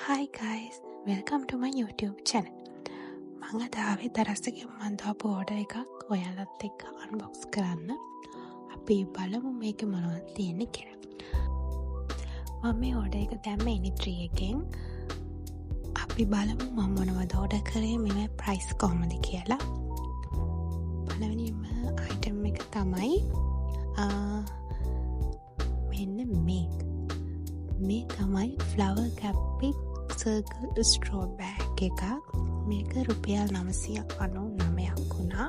Hi guys, welcome to my YouTube channel. මම අද ආවේ දරස්සකින් මම දාපු order එකක් ඔයාලත් එක්ක unbox කරන්න. අපි බලමු මේකේ මොනවද තියෙන්නේ කියලා. මම මේ order එක දැම්මේ Any3 එකෙන්. අපි බලමු මම මොනවද order කරේ මේ price කොහමද කියලා. පළවෙනිම item එක තමයි මෙන්න මේ තමයි flower capping circle straw bag එකක්. මේක රුපියල් 999ක් වුණා.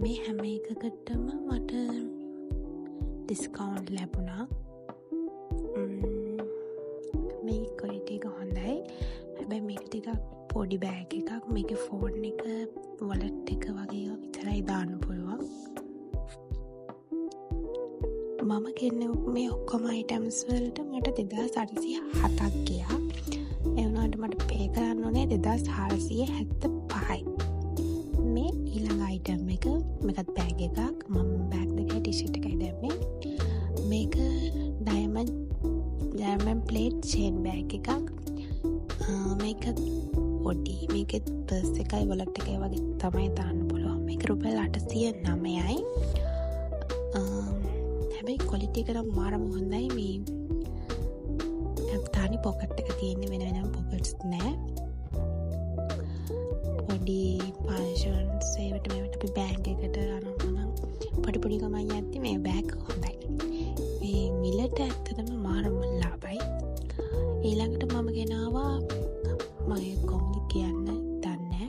මේ හැම එකකටම මට ඩිස්කවුන්ට් ලැබුණා. මේ ක්වොලිටි එක හොඳයි. හැබැයි මේක ටිකක් පොඩි බෑග් එකක්. මේකේ ෆෝන් එක, වොලට් එක වගේ විතරයි දාන්න පුළුවන්. මම ගෙන්නේ මේ ඔක්කොම අයිටම්ස් වලට මට 2807ක් ගියා. ඒ වුණාට මට පේ කරන්න ඕනේ 2475යි. මේ ඊළඟ අයිටම් එක මේකත් බෑග් එකක්. මම බෑග් දෙකේ ටී-ෂර්ට් එකයි දැම්මේ. මේක ඩයමන්ඩ් ප්ලේට් චේන් බෑග් එකක්. මේක පොඩි. මේකෙත් පර්ස් එකයි වොලට් එකයි වගේ තමයි දාන්න පුළුවන්. මේක රුපියල් 809යි. හැබැයි ක්වොලිටි එක නම් මාරම හොඳයි. මේ තනි පොකට් එක තියෙන්නේ, වෙන පොකට්ස් නෑ. පොඩි පන්ෂන්ස් ඒවට මේවට අපි බෑග් එකට අරන් පොඩි ගමන් යද්දි මේ බෑග් හොඳයි. මේ මිලට ඇත්තටම මාරම ලාභයි. ඊළඟට මම ගෙනාවා මගේ කොහොමද කියන්න දන්නේ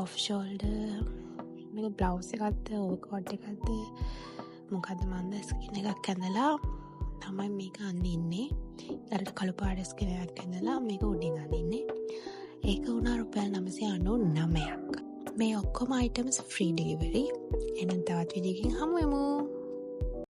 ඔෆ් ෂෝල්ඩර් මේක බ්ලවුස් එකක්ද ඕවර්කෝට් එකක්ද මොකද මන්ද ස්කින් එකක් ඇඳලා තමයි මේක අඳින්නේ. ඊට කළු පාට ස්කින් එකක් ඇඳලා මේක උඩින් අඳින්නේ. ඒක වුණා රුපියල් 999ක්. මේ ඔක්කොම items free delivery. එහෙනම් තවත් වීඩියෝ එකකින් හමු වෙමු.